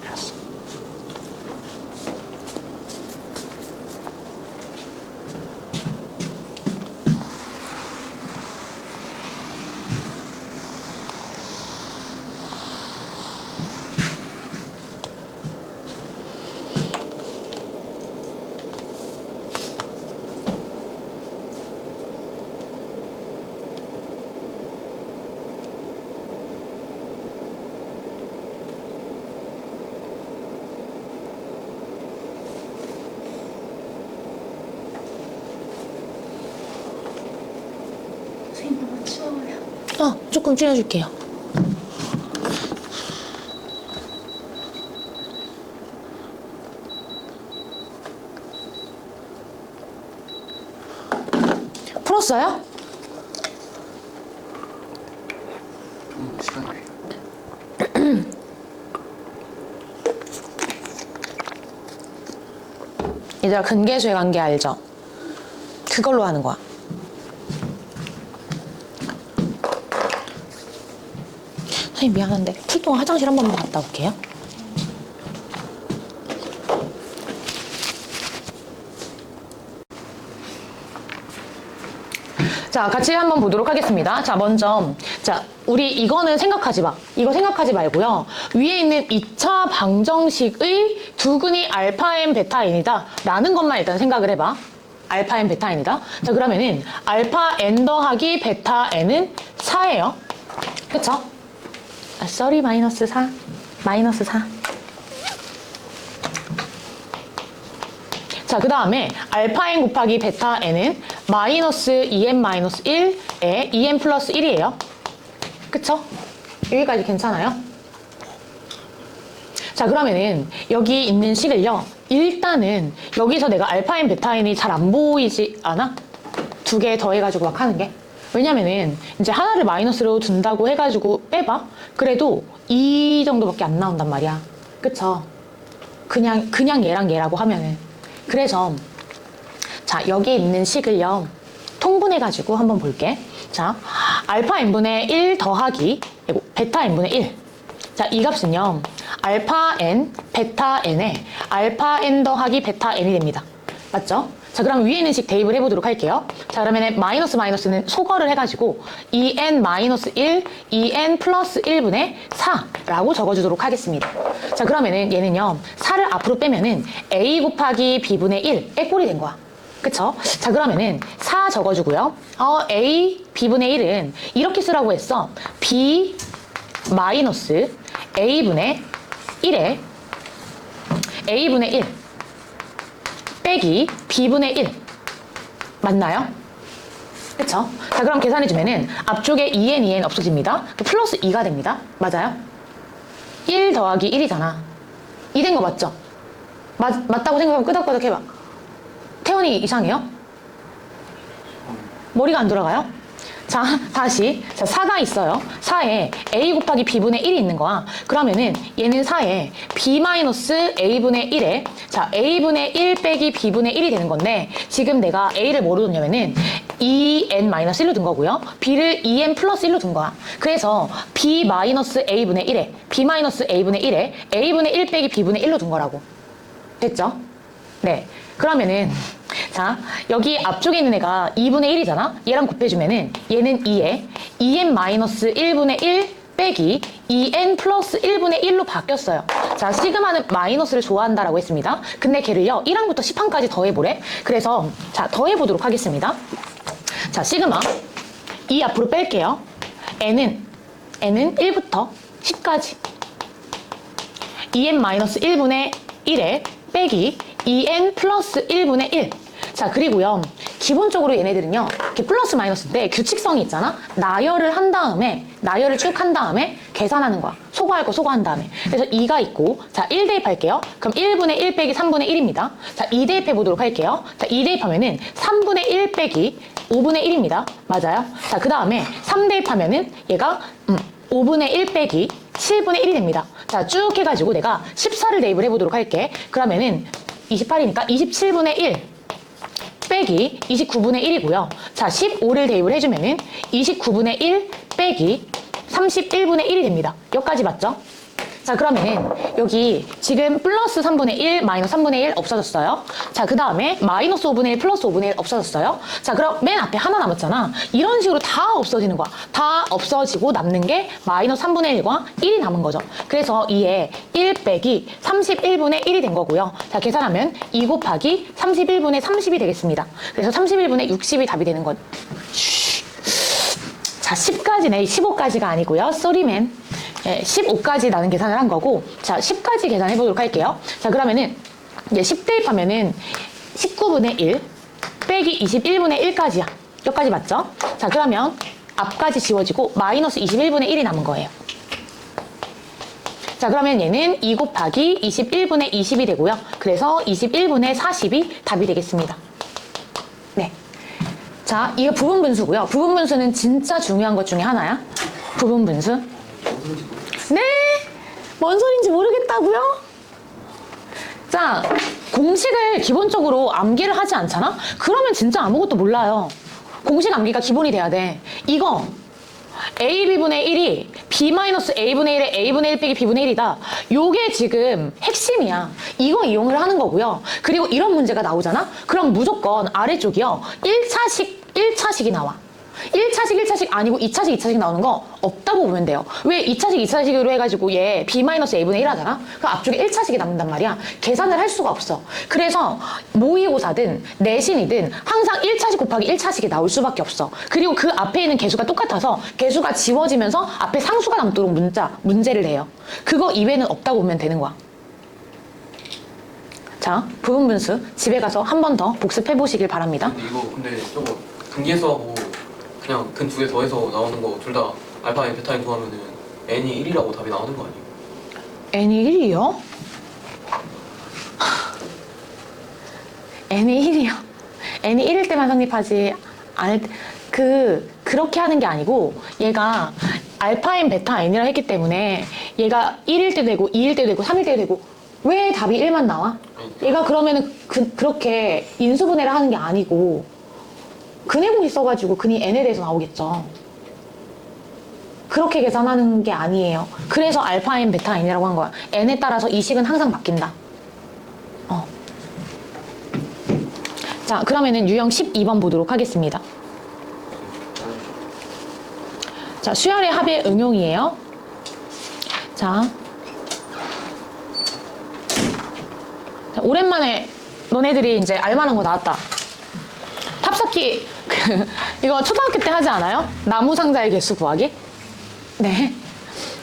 알았어. 시원해요. 조금 줄여줄게요. 풀었어요? 좀 시간이 필요해요. 얘들아, 근계수의 관계 알죠? 그걸로 하는 거야. 선생님 미안한데 풀동안 화장실 한 번만 갔다 올게요. 자, 같이 한번 보도록 하겠습니다. 자, 먼저 자, 우리 이거는 생각하지 마. 이거 생각하지 말고요. 위에 있는 2차 방정식의 두근이 알파 n 베타 n이다 라는 것만 일단 생각을 해봐. 알파 n 베타 n이다. 자, 그러면은 알파 n 더하기 베타 n은 4예요. 그쵸? sorry, 마이너스 4. 마이너스 4. 자, 그 다음에 알파 n 곱하기 베타 n은 마이너스 2n 마이너스 1에 2n 플러스 1이에요. 그쵸? 여기까지 괜찮아요? 자, 그러면은 여기 있는 식을요. 일단은 여기서 내가 알파 n 베타 n이 잘 안 보이지 않아? 두 개 더해가지고 막 하는 게. 왜냐면은 이제 하나를 마이너스로 둔다고 해가지고 빼봐. 그래도 이 정도밖에 안 나온단 말이야. 그쵸? 그냥 얘랑 얘라고 하면은. 그래서 자, 여기 있는 식을요. 통분해가지고 한번 볼게. 자, 알파 n분의 1 더하기 베타 n분의 1. 자, 이 값은요. 알파 n, 베타 n에 알파 n 더하기 베타 n이 됩니다. 맞죠? 자, 그럼 위에 있는 식 대입을 해보도록 할게요. 자, 그러면 마이너스는 소거를 해가지고 2n 마이너스 1, 2n 플러스 1분의 4라고 적어주도록 하겠습니다. 자, 그러면은 얘는요. 4를 앞으로 빼면은 a 곱하기 b분의 1의 꼴이 된 거야. 그쵸? 자, 그러면은 4 적어주고요. a b분의 1은 이렇게 쓰라고 했어. b 마이너스 a분의 1에 a분의 1 빼기 b분의 1 맞나요? 그쵸? 자, 그럼 계산해주면은 앞쪽에 2n, 2n 없어집니다. 플러스 2가 됩니다. 맞아요? 1 더하기 1이잖아. 2 된 거 맞죠? 맞다고 생각하면 끄덕끄덕 해봐. 태연이 이상해요? 머리가 안 돌아가요? 자, 다시. 자, 4가 있어요. 4에 a 곱하기 b분의 1이 있는 거야. 그러면은 얘는 4에 b 마이너스 a분의 1에 자, a분의 1 빼기 b분의 1이 되는 건데 지금 내가 a를 뭐로 뒀냐면은 2n 마이너스 1로 둔 거고요. b를 2n 플러스 1로 둔 거야. 그래서 b 마이너스 a분의 1에 b 마이너스 a분의 1에 a분의 1 빼기 b분의 1로 둔 거라고. 됐죠? 네. 그러면은 자, 여기 앞쪽에 있는 애가 2분의 1이잖아? 얘랑 곱해주면은 얘는 2에 2n 마이너스 1분의 1 빼기 2n 플러스 1분의 1로 바뀌었어요. 자, 시그마는 마이너스를 좋아한다라고 했습니다. 근데 걔를요, 1항부터 10항까지 더해보래. 그래서 자, 더해보도록 하겠습니다. 자, 시그마 2 앞으로 뺄게요. n은 1부터 10까지 2n 마이너스 1분의 1에 빼기 2n 플러스 1분의 1. 자, 그리고요. 기본적으로 얘네들은요. 이렇게 플러스 마이너스인데 규칙성이 있잖아. 나열을 한 다음에 나열을 쭉 한 다음에 계산하는 거야. 소거할 거 소거한 다음에. 그래서 2가 있고 자, 1 대입할게요. 그럼 1분의 1 빼기 3분의 1입니다. 자, 2 대입해 보도록 할게요. 자, 2 대입하면은 3분의 1 빼기 5분의 1입니다. 맞아요? 자, 그 다음에 3 대입하면은 얘가 5분의 1 빼기 7분의 1이 됩니다. 자, 쭉 해가지고 내가 14를 대입을 해보도록 할게. 그러면은 28이니까 27분의 1 빼기 29분의 1이고요. 자, 15를 대입을 해주면은 29분의 1 빼기 31분의 1이 됩니다. 여기까지 맞죠? 자, 그러면은 여기 지금 플러스 3분의 1, 마이너스 3분의 1 없어졌어요. 자, 그 다음에 마이너스 5분의 1, 플러스 5분의 1 없어졌어요. 자, 그럼 맨 앞에 하나 남았잖아. 이런 식으로 다 없어지는 거야. 다 없어지고 남는 게 마이너스 3분의 1과 1이 남은 거죠. 그래서 2에 1 빼기 31분의 1이 된 거고요. 자, 계산하면 2 곱하기 31분의 30이 되겠습니다. 그래서 31분의 60이 답이 되는 것. 자, 10까지네. 15까지가 아니고요. 쏘리맨. 15까지 나는 계산을 한 거고, 자, 10까지 계산해 보도록 할게요. 자, 그러면은 이제 10 대입하면은 19분의 1 빼기 21분의 1까지야. 여기까지 맞죠? 자, 그러면 앞까지 지워지고 마이너스 21분의 1이 남은 거예요. 자, 그러면 얘는 2 곱하기 21분의 20이 되고요. 그래서 21분의 40이 답이 되겠습니다. 네. 자, 이거 부분분수고요. 부분분수는 진짜 중요한 것 중에 하나야. 부분분수. 네? 뭔 소린지 모르겠다고요? 자, 공식을 기본적으로 암기를 하지 않잖아? 그러면 진짜 아무것도 몰라요. 공식 암기가 기본이 돼야 돼. 이거 AB분의 1이 B-A분의 1에 A분의 1 빼기 B분의 1이다. 요게 지금 핵심이야. 이거 이용을 하는 거고요. 그리고 이런 문제가 나오잖아? 그럼 무조건 아래쪽이요. 1차식이 나와. 1차식 아니고 2차식 나오는 거 없다고 보면 돼요. 왜 2차식으로 해가지고 얘 B-A분의 1 하잖아? 그 앞쪽에 1차식이 남는단 말이야. 계산을 할 수가 없어. 그래서 모의고사든 내신이든 항상 1차식 곱하기 1차식이 나올 수밖에 없어. 그리고 그 앞에 있는 개수가 똑같아서 개수가 지워지면서 앞에 상수가 남도록 문제를 해요. 그거 이외에는 없다고 보면 되는 거야. 자, 부분분수 집에 가서 한 번 더 복습해 보시길 바랍니다. 근데 저거 등기수하고 그냥 근 두 개 더해서 나오는 거 둘 다 알파인 베타인 구하면은 n이 1이라고 답이 나오는 거 아니에요? n이 1이요? n이 1이요? n이 1일 때만 성립하지 않을 그렇게 하는 게 아니고 얘가 알파인 베타 n이라 했기 때문에 얘가 1일 때 되고 2일 때 되고 3일 때 되고 왜 답이 1만 나와? 얘가 그러면은 그렇게 인수분해를 하는 게 아니고 근해공식 써가지고 근이 n에 대해서 나오겠죠. 그렇게 계산하는 게 아니에요. 그래서 알파 n, 베타 n이라고 한 거야. n에 따라서 이 식은 항상 바뀐다. 자, 그러면은 유형 12번 보도록 하겠습니다. 자, 수열의 합의 응용이에요. 자, 오랜만에 너네들이 이제 알만한 거 나왔다. 탑쌓기 이거 초등학교 때 하지 않아요? 나무 상자의 개수 구하기? 네.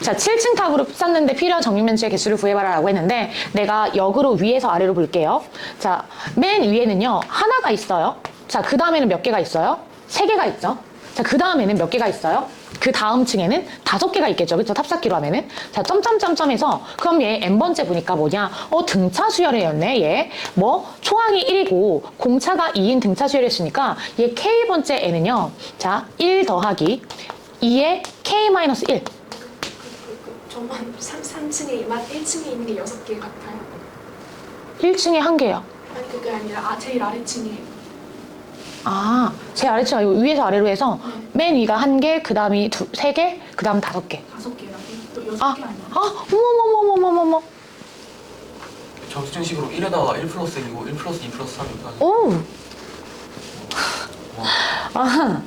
자, 7층 탑으로 쌓는데 필요한 정육면체의 개수를 구해봐라 라고 했는데 내가 역으로 위에서 아래로 볼게요. 자, 맨 위에는요 하나가 있어요. 자, 그 다음에는 몇 개가 있어요? 3개가 있죠. 자, 그 다음에는 몇 개가 있어요? 그 다음 층에는 5개가 있겠죠. 그쵸? 탑쌓기로 하면은. 자, 점점점점해서 그럼 얘 n번째 보니까 뭐냐? 등차 수열이었네. 얘 뭐 초항이 1이고 공차가 2인 등차 수열이었으니까 얘 k번째 n은요. 자, 1 더하기 2의 k-1. 저만 3층에 1층에 있는 게 6개 같아요. 1층에 1개요. 아니 그게 아니라 제일 아래층에. 아, 제 아래층 아니고 위에서 아래로 해서 맨 위가 1개, 그 다음이 3개, 그 다음 5개. 5개라고? 6개 아, 아니야? 어머머머머머머머. 저 수증식으로 1에다가 1 플러스 1이고 1 플러스 2 플러스 3 이렇게 하죠. 오! 아,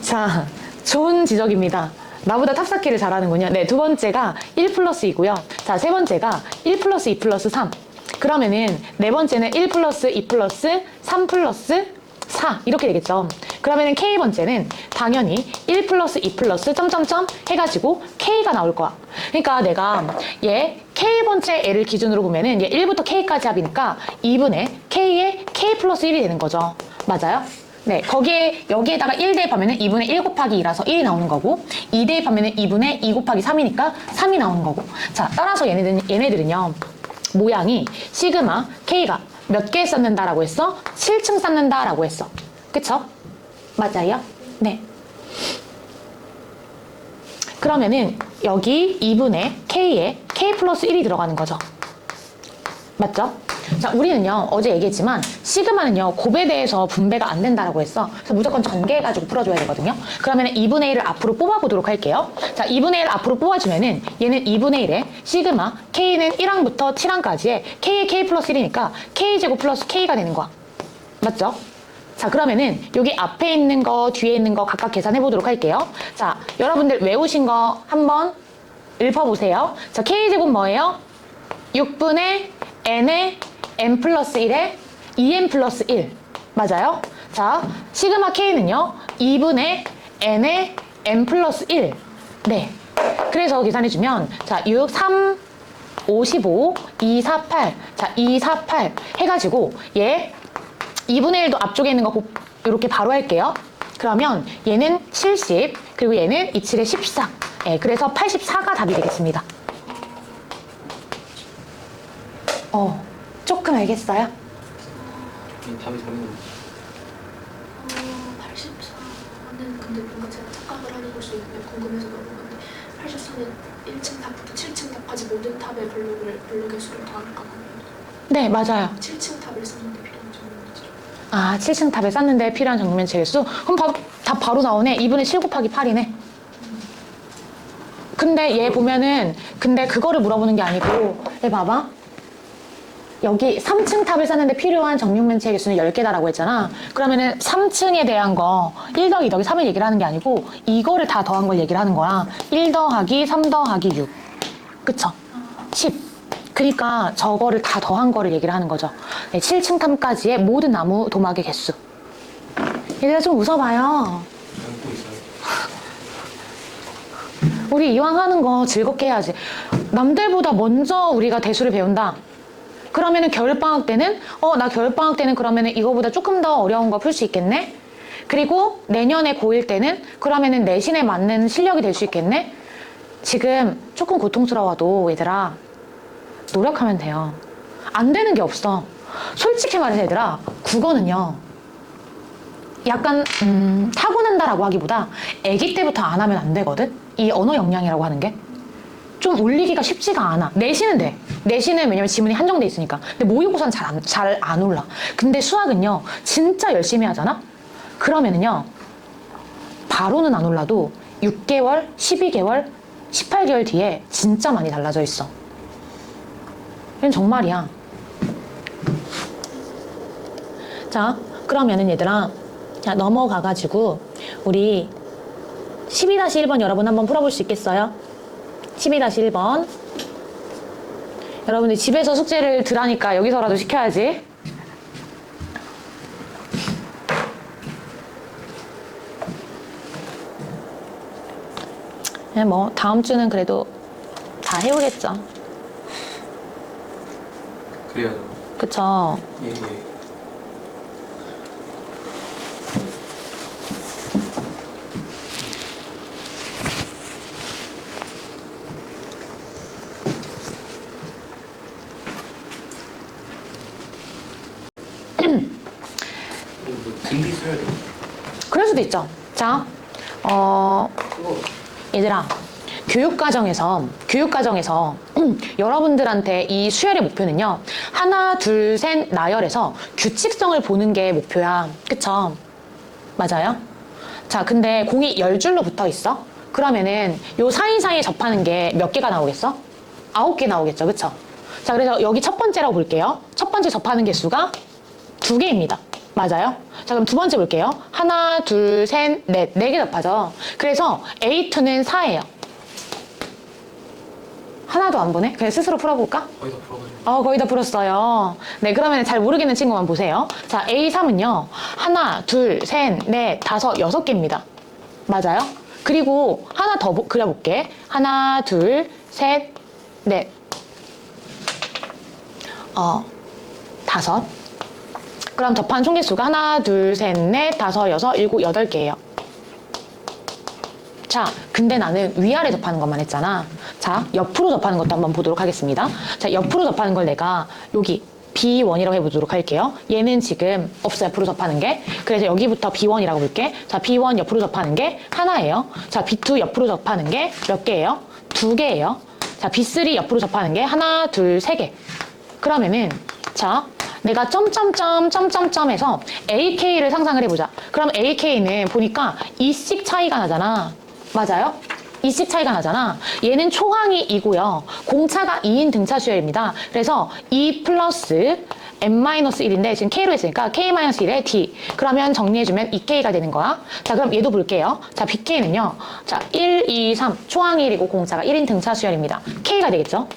자, 좋은 지적입니다. 나보다 탑쌓기를 잘하는군요. 네, 두 번째가 1 플러스이고요. 자, 세 번째가 1 플러스 2 플러스 3. 그러면은 네 번째는 1 플러스 2 플러스 3 플러스 4 이렇게 되겠죠. 그러면은 K번째는 당연히 1 플러스 2 플러스 점점점 해가지고 K가 나올 거야. 그러니까 내가 얘 K번째 애를 기준으로 보면은 얘 1부터 K까지 합이니까 2분의 K의 K 플러스 1이 되는 거죠. 맞아요? 네, 여기에다가 1 대입하면은 2분의 1 곱하기 2라서 1이 나오는 거고 2 대입하면은 2분의 2 곱하기 3이니까 3이 나오는 거고. 자, 따라서 얘네들은요 모양이 시그마 K가 몇 개 쌓는다라고 했어? 7층 쌓는다라고 했어. 그쵸? 맞아요? 네. 그러면은 여기 2분의 K에 K 플러스 1이 들어가는 거죠. 맞죠? 자, 우리는요 어제 얘기했지만 시그마는요 곱에 대해서 분배가 안 된다라고 했어. 그래서 무조건 전개해가지고 풀어줘야 되거든요. 그러면은 2분의 1을 앞으로 뽑아보도록 할게요. 자, 2분의 1 앞으로 뽑아주면은 얘는 2분의 1에 시그마 K는 1항부터 7항까지의 K의 K 플러스 1이니까 K제곱 플러스 K가 되는 거야. 맞죠? 자, 그러면은 여기 앞에 있는 거 뒤에 있는 거 각각 계산해 보도록 할게요. 자, 여러분들 외우신 거 한번 읊어보세요. 자, K제곱 뭐예요? 6분의 N의 N 플러스 1에 2N 플러스 1 맞아요? 자, 시그마 K는요 2분의 N의 N 플러스 1 네, 그래서 계산해주면 자, 6, 3, 55, 2, 4, 8 자, 2, 4, 8 해가지고 얘 2분의 1도 앞쪽에 있는 거 이렇게 바로 할게요. 그러면 얘는 70, 그리고 얘는 27에 14. 예, 그래서 84가 답이 되겠습니다. 조금 알겠어요? 이 답이 정리는 84는 근데 뭔가 제가 착각을 하는 걸 수 있는데 궁금해서 물어본 건데 84는 1층 탑부터 7층 탑까지 모든 탑의 블록의 수를 더할까 봐요. 네, 맞아요. 7층 탑을 썼는데 필요한 정리면제. 아, 7층 탑에 쌌는데 필요한 정리면 제일수? 그럼 답 바로 나오네. 2분의 7 곱하기 8이네. 근데 얘 보면은, 근데 그거를 물어보는 게 아니고, 얘 봐봐. 여기 3층 탑을 쌌는데 필요한 정육면체의 개수는 10개다라고 했잖아. 그러면은 3층에 대한 거 1 더하기 2 더하기 3을 얘기를 하는 게 아니고 이거를 다 더한 걸 얘기를 하는 거야. 1 더하기 3 더하기 6. 그쵸? 10. 그러니까 저거를 다 더한 거를 얘기를 하는 거죠. 네, 7층 탑까지의 모든 나무 도막의 개수. 얘들아 좀 웃어봐요. 알고 있어요. 우리 이왕 하는 거 즐겁게 해야지. 남들보다 먼저 우리가 대수를 배운다. 그러면은 겨울방학 때는 나 겨울방학 때는 그러면은 이거보다 조금 더 어려운 거 풀 수 있겠네. 그리고 내년에 고1 때는 그러면은 내신에 맞는 실력이 될 수 있겠네. 지금 조금 고통스러워도 얘들아 노력하면 돼요. 안 되는 게 없어. 솔직히 말해서 얘들아 국어는요 약간 타고난다라고 하기보다 아기 때부터 안 하면 안 되거든. 이 언어 역량이라고 하는 게 좀 올리기가 쉽지가 않아. 내신은 돼. 내신은 왜냐면 지문이 한정돼 있으니까. 근데 모의고사는 잘 안 올라. 근데 수학은요 진짜 열심히 하잖아. 그러면은요 바로는 안 올라도 6개월, 12개월, 18개월 뒤에 진짜 많이 달라져 있어. 이건 정말이야. 자, 그러면은 얘들아, 자 넘어가가지고 우리 12-1번 여러분 한번 풀어볼 수 있겠어요? 12-1번. 여러분들 집에서 숙제를 덜하니까 여기서라도 시켜야지. 뭐 다음 주는 그래도 다 해오겠죠. 그래야죠. 그쵸? 예. 등비 수혈이 그럴 수도 있죠. 자, 그거 얘들아, 교육과정에서 여러분들한테 이 수열의 목표는요 하나, 둘, 셋 나열해서 규칙성을 보는 게 목표야. 그쵸? 맞아요? 자, 근데 공이 10줄로 붙어 있어. 그러면은 요 사이사이에 접하는 게 몇 개가 나오겠어? 9개 나오겠죠. 그쵸? 자, 그래서 여기 첫 번째라고 볼게요. 첫 번째 접하는 개수가 2개입니다. 맞아요? 자, 그럼 두 번째 볼게요. 하나, 둘, 셋, 넷. 4개 접하죠. 그래서 A2는 4예요. 하나도 안 보네? 그냥 스스로 풀어볼까? 거의 다 풀어가지고. 거의 다 풀었어요. 네, 그러면 잘 모르겠는 친구만 보세요. 자, A3은요. 하나, 둘, 셋, 넷, 다섯, 6개입니다. 맞아요? 그리고 하나 더 그려볼게. 하나, 둘, 셋, 넷. 5. 그럼 접한 총개수가 하나, 둘, 셋, 넷, 다섯, 여섯, 일곱, 8개예요. 자, 근데 나는 위아래 접하는 것만 했잖아. 자, 옆으로 접하는 것도 한번 보도록 하겠습니다. 자, 옆으로 접하는 걸 내가 여기 B1이라고 해보도록 할게요. 얘는 지금 없어, 옆으로 접하는 게. 그래서 여기부터 B1이라고 볼게. 자, B1 옆으로 접하는 게 하나예요. 자, B2 옆으로 접하는 게 몇 개예요? 2개예요. 자, B3 옆으로 접하는 게 하나, 둘, 3개. 그러면은 자, 내가 점점점점점점에서 AK를 상상을 해보자. 그럼 AK는 보니까 2씩 차이가 나잖아. 맞아요? 2씩 차이가 나잖아. 얘는 초항이 2고요. 공차가 2인 등차 수열입니다. 그래서 2 플러스 n-1인데 지금 k로 했으니까 k-1에 d. 그러면 정리해주면 2k가 되는 거야. 자, 그럼 얘도 볼게요. 자, bk는요. 자, 1, 2, 3 초항이 1이고 공차가 1인 등차 수열입니다. k가 되겠죠?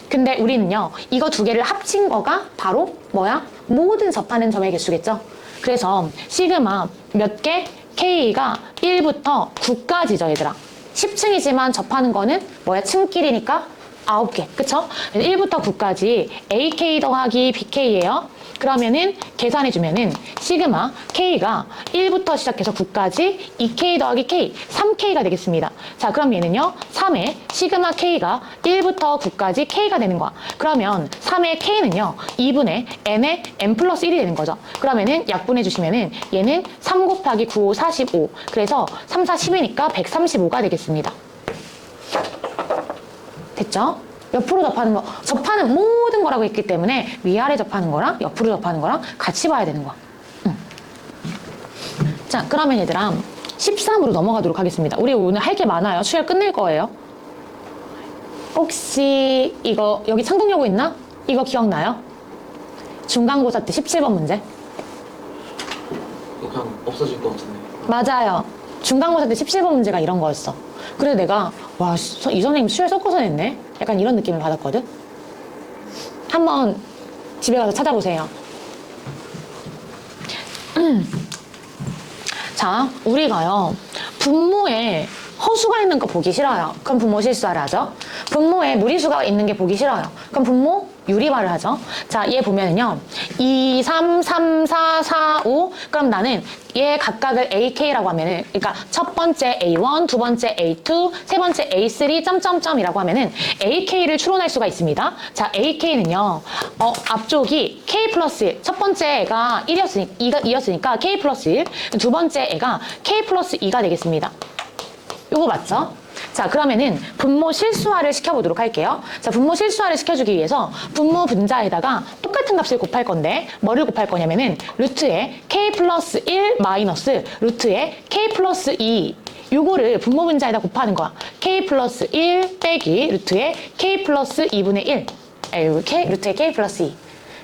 근데 우리는요, 이거 두 개를 합친 거가 바로 뭐야? 모든 접하는 점의 개수겠죠? 그래서 시그마 몇 개? K가 1부터 9까지죠, 얘들아. 10층이지만 접하는 거는 뭐야? 층끼리니까 9개. 그쵸? 1부터 9까지 AK 더하기 BK예요. 그러면은 계산해주면은 시그마 K가 1부터 시작해서 9까지 2K 더하기 K, 3K가 되겠습니다. 자, 그럼 얘는요, 3의 시그마 K가 1부터 9까지 K가 되는 거야. 그러면 3의 K는요, 2분의 N의 N 플러스 1이 되는 거죠. 그러면은 약분해주시면은 얘는 3 곱하기 9, 5, 45. 그래서 3, 4, 10이니까 135가 되겠습니다. 됐죠? 옆으로 접하는 거, 접하는 모든 거라고 했기 때문에 위아래 접하는 거랑 옆으로 접하는 거랑 같이 봐야 되는 거야. 자, 그러면 얘들아 13으로 넘어가도록 하겠습니다. 우리 오늘 할 게 많아요. 수열 끝낼 거예요. 혹시 이거 여기 창동여고 있나? 이거 기억나요? 중간고사 때 17번 문제. 그냥 없어질 것 같은데. 맞아요. 중간고사 때 17번 문제가 이런 거였어. 그래서 내가 와, 이 선생님 수열 섞어서 냈네? 약간 이런 느낌을 받았거든? 한번 집에 가서 찾아보세요. 자, 우리가요, 분모에 허수가 있는 거 보기 싫어요. 그럼 분모 실수를 하죠. 분모에 무리수가 있는 게 보기 싫어요. 그럼 분모 유리화를 하죠. 자, 얘 보면은요, 2, 3, 3, 4, 4, 5. 그럼 나는 얘 각각을 AK라고 하면은, 그러니까 첫 번째 A1, 두 번째 A2, 세 번째 A3, 점점점이라고 하면은 AK를 추론할 수가 있습니다. 자, AK는요, 앞쪽이 K 플러스 1. 첫 번째 애가 2였으니까 K 플러스 1. 두 번째 애가 K 플러스 2가 되겠습니다. 요거 맞죠? 자, 그러면은 분모 실수화를 시켜보도록 할게요. 자, 분모 실수화를 시켜주기 위해서 분모 분자에다가 똑같은 값을 곱할 건데 뭐를 곱할 거냐면은 루트에 K 플러스 1 마이너스 루트에 K 플러스 2 요거를 분모 분자에다 곱하는 거야. K 플러스 1 빼기 루트에 K 플러스 2분의 1 루트에 K 플러스 2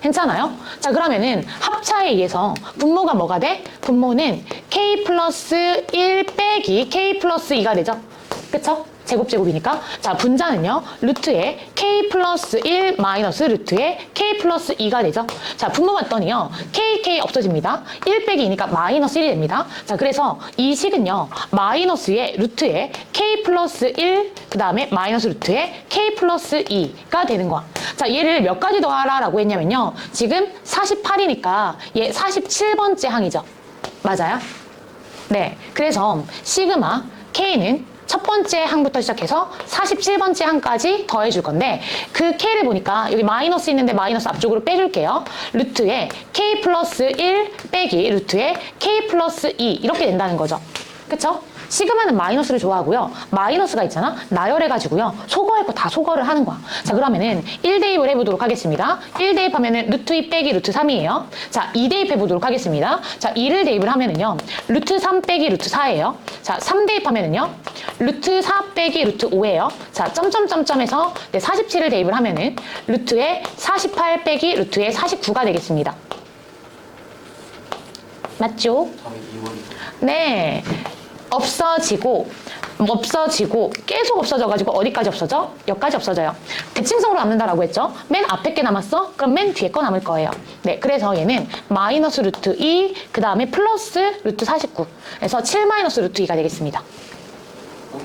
괜찮아요? 자, 그러면은 합차에 의해서 분모가 뭐가 돼? 분모는 K 플러스 1 빼기 K 플러스 2가 되죠? 그쵸? 제곱제곱이니까. 자, 분자는요, 루트에 K 플러스 1 마이너스 루트에 K 플러스 2가 되죠? 자, 분모 봤더니요, KK 없어집니다. 1 빼기 2니까 마이너스 1이 됩니다. 자, 그래서 이 식은요, 마이너스의 루트에 K 플러스 1, 그 다음에 마이너스 루트에 K 플러스 2가 되는 거야. 자, 얘를 몇 가지 더하라라고 했냐면요, 지금 48이니까 얘 47번째 항이죠. 맞아요? 네. 그래서 시그마 K는 첫 번째 항부터 시작해서 47번째 항까지 더해줄 건데 그 K를 보니까 여기 마이너스 있는데 마이너스 앞쪽으로 빼줄게요. 루트에 K 플러스 1 빼기 루트에 K 플러스 2 이렇게 된다는 거죠. 그쵸? 시그마는 마이너스를 좋아하고요. 마이너스가 있잖아? 나열해가지고요. 소거할 거 다 소거를 하는 거야. 자, 그러면은 1대입을 해보도록 하겠습니다. 1대입하면은 루트 2 빼기 루트 3이에요. 자, 2대입해보도록 하겠습니다. 자, 2를 대입을 하면은요. 루트 3 빼기 루트 4예요. 자, 3대입하면은요. 루트 4 빼기 루트 5예요. 자, 점점점점에서 47을 대입을 하면은 루트에 48 빼기 루트에 49가 되겠습니다. 맞죠? 답이 2번이죠. 네. 없어지고 계속 없어져가지고 어디까지 없어져? 여기까지 없어져요. 대칭성으로 남는다라고 했죠? 맨 앞에 게 남았어? 그럼 맨 뒤에 거 남을 거예요. 네, 그래서 얘는 마이너스 루트 2, 그 다음에 플러스 루트 49. 그래서 7 마이너스 루트 2가 되겠습니다. 그럼.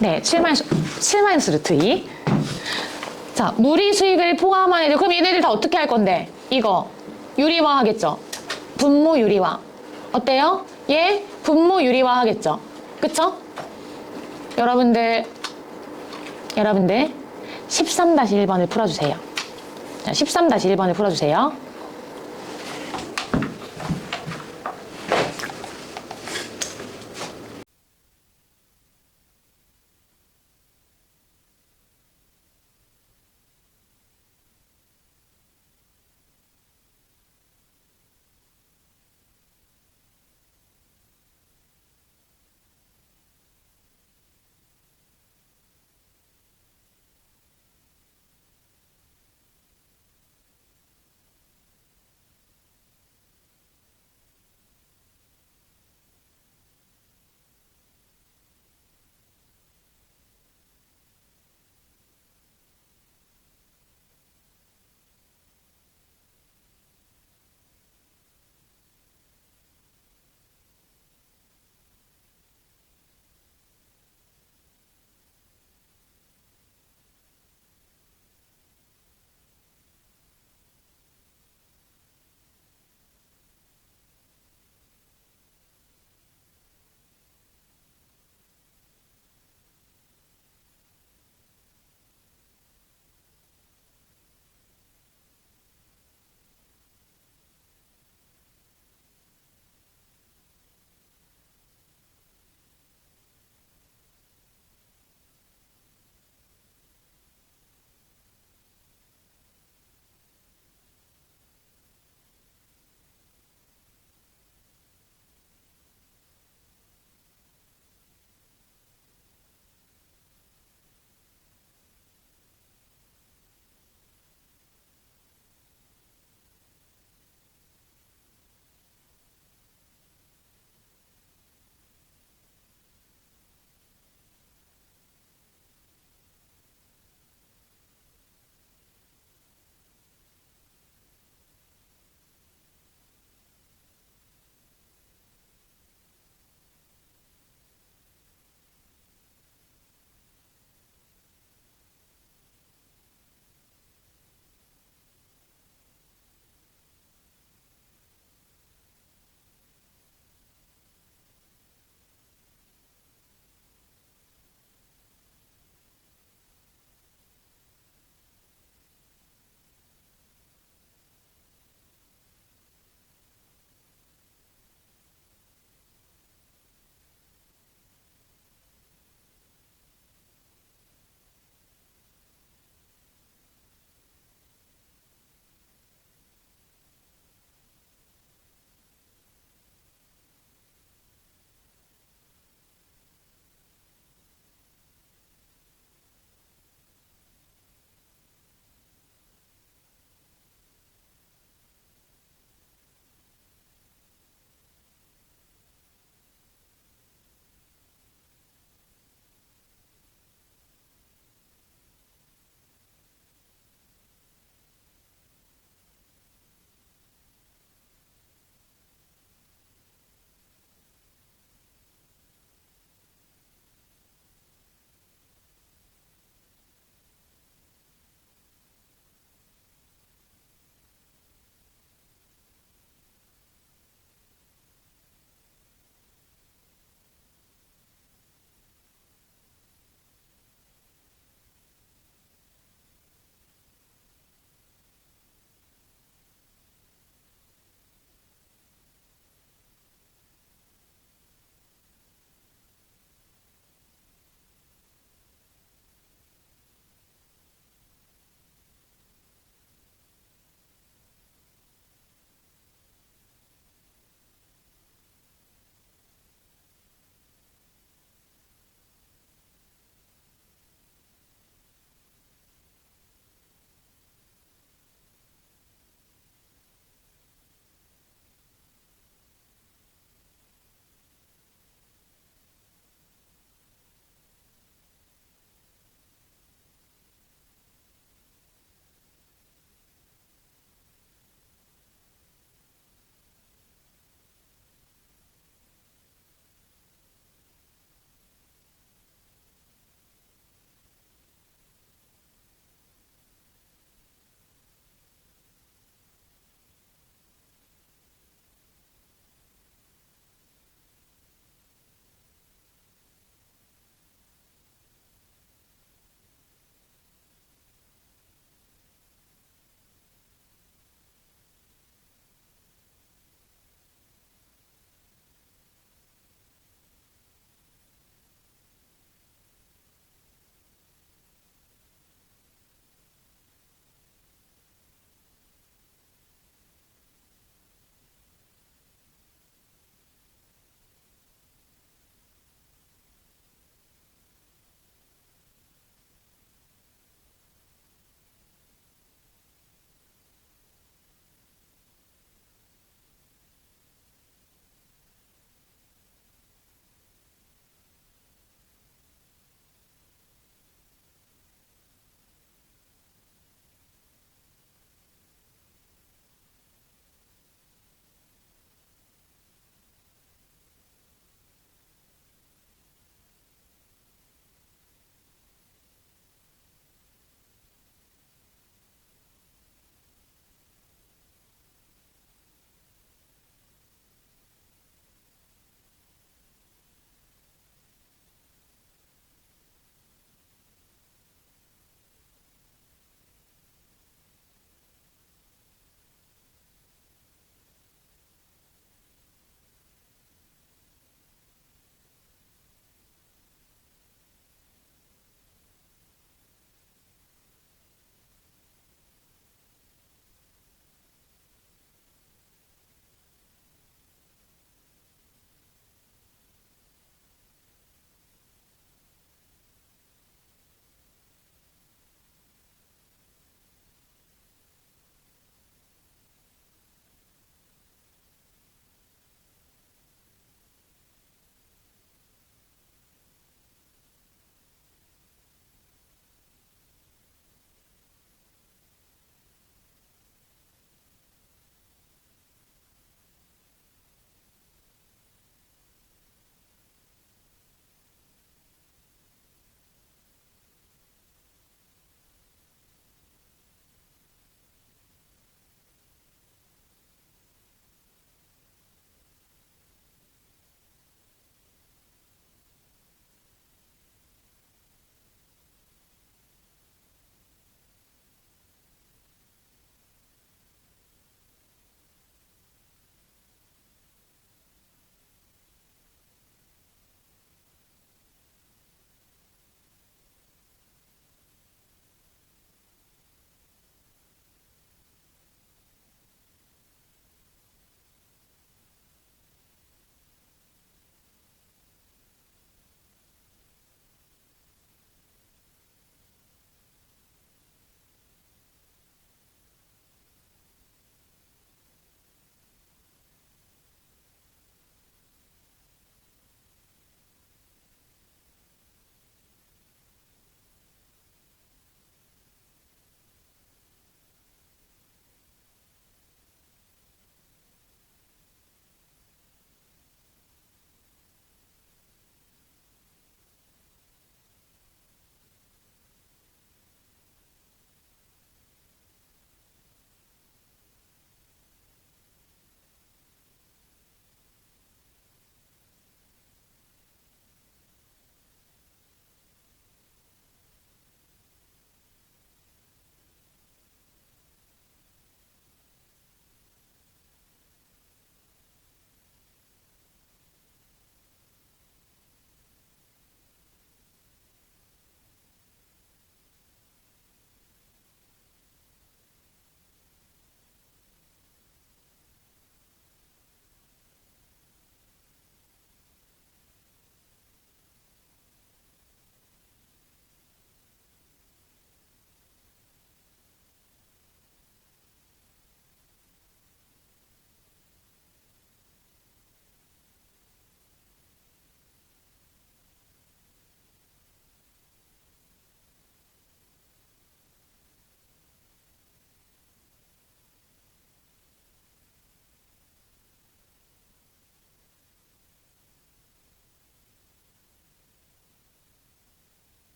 네, 7 마이너스 루트 2. 자, 무리 수익을 포함한 애들. 그럼 얘네들 다 어떻게 할 건데? 이거 유리화 하겠죠? 분모 유리화. 어때요? 얘 분모 유리화 하겠죠? 그쵸? 여러분들 13-1번을 풀어주세요. 자, 13-1번을 풀어주세요.